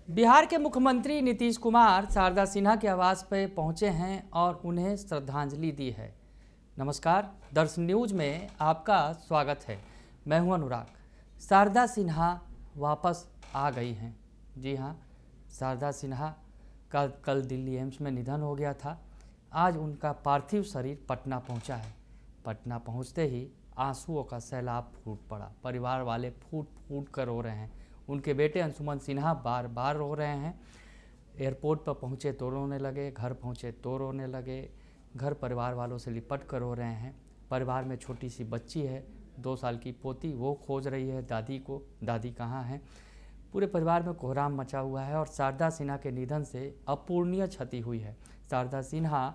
बिहार के मुख्यमंत्री नीतीश कुमार शारदा सिन्हा के आवास पर पहुंचे हैं और उन्हें श्रद्धांजलि दी है। नमस्कार, दर्शन न्यूज में आपका स्वागत है। मैं हूं अनुराग। शारदा सिन्हा वापस आ गई हैं। जी हां, शारदा सिन्हा का कल दिल्ली एम्स में निधन हो गया था। आज उनका पार्थिव शरीर पटना पहुंचा है। पटना पहुंचते ही आंसुओं का सैलाब फूट पड़ा। परिवार वाले फूट फूट कर रो रहे हैं। उनके बेटे अंशुमन सिन्हा बार बार रो रहे हैं। एयरपोर्ट पर पहुंचे तो रोने लगे, घर पहुंचे तो रोने लगे। घर परिवार वालों से लिपट कर रो रहे हैं। परिवार में छोटी सी बच्ची है, 2 साल की पोती, वो खोज रही है दादी को, दादी कहाँ हैं। पूरे परिवार में कोहराम मचा हुआ है और शारदा सिन्हा के निधन से अपूरणीय क्षति हुई है। शारदा सिन्हा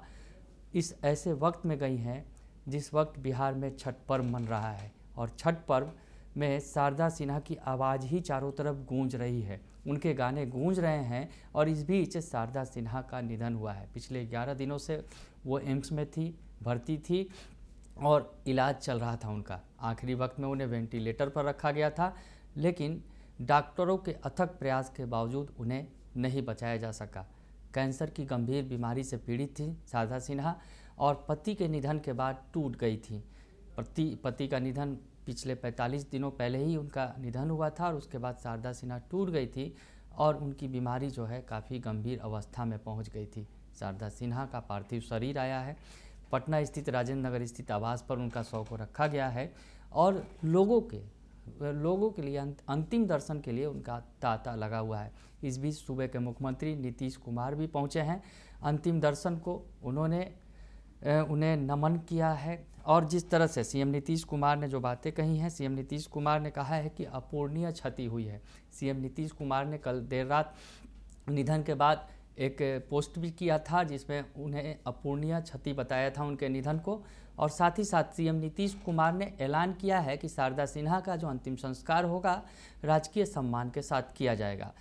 इस ऐसे वक्त में गई हैं जिस वक्त बिहार में छठ पर्व मन रहा है और छठ पर्व में शारदा सिन्हा की आवाज़ ही चारों तरफ गूंज रही है। उनके गाने गूंज रहे हैं और इस बीच शारदा सिन्हा का निधन हुआ है। पिछले 11 दिनों से वो एम्स में थी, भर्ती थी और इलाज चल रहा था उनका। आखिरी वक्त में उन्हें वेंटिलेटर पर रखा गया था, लेकिन डॉक्टरों के अथक प्रयास के बावजूद उन्हें नहीं बचाया जा सका। कैंसर की गंभीर बीमारी से पीड़ित थी शारदा सिन्हा और पति के निधन के बाद टूट गई थी। पति का निधन पिछले 45 दिनों पहले ही उनका निधन हुआ था और उसके बाद शारदा सिन्हा टूट गई थी और उनकी बीमारी जो है काफ़ी गंभीर अवस्था में पहुंच गई थी। शारदा सिन्हा का पार्थिव शरीर आया है। पटना स्थित राजेंद्र नगर स्थित आवास पर उनका शव को रखा गया है और लोगों के लिए अंतिम दर्शन के लिए उनका तांता लगा हुआ है। इस बीच सूबे के मुख्यमंत्री नीतीश कुमार भी पहुँचे हैं। अंतिम दर्शन को उन्हें नमन किया है और जिस तरह से सीएम नीतीश कुमार ने जो बातें कही हैं, सीएम नीतीश कुमार ने कहा है कि अपूरणीय क्षति हुई है। सीएम नीतीश कुमार ने कल देर रात निधन के बाद एक पोस्ट भी किया था जिसमें उन्हें अपूरणीय क्षति बताया था उनके निधन को। और साथ ही साथ सीएम नीतीश कुमार ने ऐलान किया है कि शारदा सिन्हा का जो अंतिम संस्कार होगा राजकीय सम्मान के साथ किया जाएगा।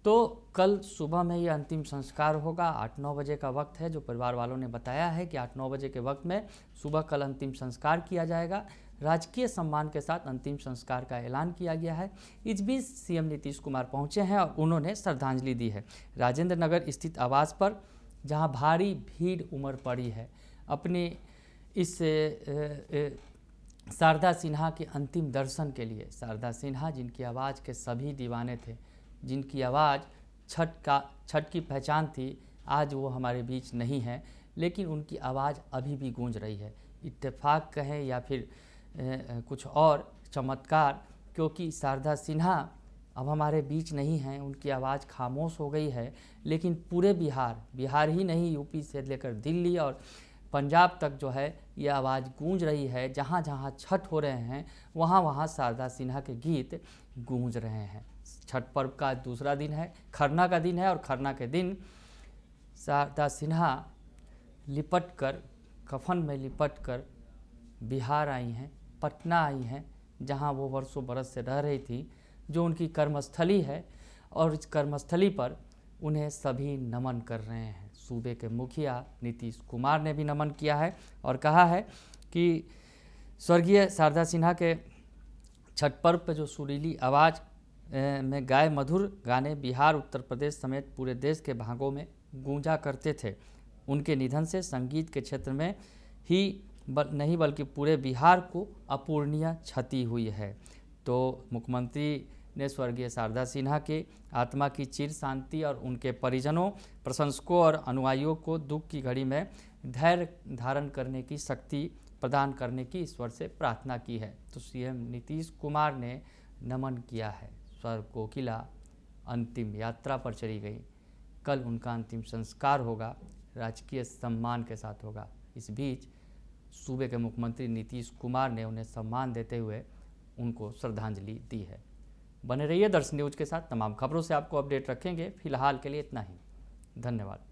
तो कल सुबह में ये अंतिम संस्कार होगा। 8-9 बजे का वक्त है, जो परिवार वालों ने बताया है कि 8-9 बजे के वक्त में सुबह कल अंतिम संस्कार किया जाएगा। राजकीय सम्मान के साथ अंतिम संस्कार का ऐलान किया गया है। इस बीच सीएम नीतीश कुमार पहुंचे हैं और उन्होंने श्रद्धांजलि दी है राजेंद्र नगर स्थित आवास पर, जहां भारी भीड़ उमड़ पड़ी है अपने इस शारदा सिन्हा के अंतिम दर्शन के लिए। शारदा सिन्हा जिनकी आवाज़ के सभी दीवाने थे, जिनकी आवाज़ छठ की पहचान थी, आज वो हमारे बीच नहीं है, लेकिन उनकी आवाज़ अभी भी गूंज रही है। इत्तेफाक कहें या फिर कुछ और चमत्कार, क्योंकि शारदा सिन्हा अब हमारे बीच नहीं हैं, उनकी आवाज़ खामोश हो गई है, लेकिन पूरे बिहार ही नहीं, यूपी से लेकर दिल्ली और पंजाब तक जो है ये आवाज़ गूंज रही है। जहाँ जहाँ छठ हो रहे हैं वहाँ वहाँ शारदा सिन्हा के गीत गूंज रहे हैं। छठ पर्व का दूसरा दिन है, खरना का दिन है और खरना के दिन शारदा सिन्हा कफन में लिपट कर बिहार आई हैं, पटना आई हैं, जहां वो वर्षों बरस से रह रही थी, जो उनकी कर्मस्थली है। और इस कर्मस्थली पर उन्हें सभी नमन कर रहे हैं। सूबे के मुखिया नीतीश कुमार ने भी नमन किया है और कहा है कि स्वर्गीय शारदा सिन्हा के छठ पर्व पर जो सुरीली आवाज़ में गाए मधुर गाने बिहार, उत्तर प्रदेश समेत पूरे देश के भागों में गूंजा करते थे। उनके निधन से संगीत के क्षेत्र में ही नहीं बल्कि पूरे बिहार को अपूरणीय क्षति हुई है। तो मुख्यमंत्री ने स्वर्गीय शारदा सिन्हा के आत्मा की चिर शांति और उनके परिजनों, प्रशंसकों और अनुयायियों को दुख की घड़ी में धैर्य धारण करने की शक्ति प्रदान करने की ईश्वर से प्रार्थना की है। तो सीएम नीतीश कुमार ने नमन किया है। स्वर्ग कोकिला अंतिम यात्रा पर चली गई। कल उनका अंतिम संस्कार होगा, राजकीय सम्मान के साथ होगा। इस बीच सूबे के मुख्यमंत्री नीतीश कुमार ने उन्हें सम्मान देते हुए उनको श्रद्धांजलि दी है। बने रहिए दर्शन न्यूज के साथ। तमाम खबरों से आपको अपडेट रखेंगे। फिलहाल के लिए इतना ही। धन्यवाद।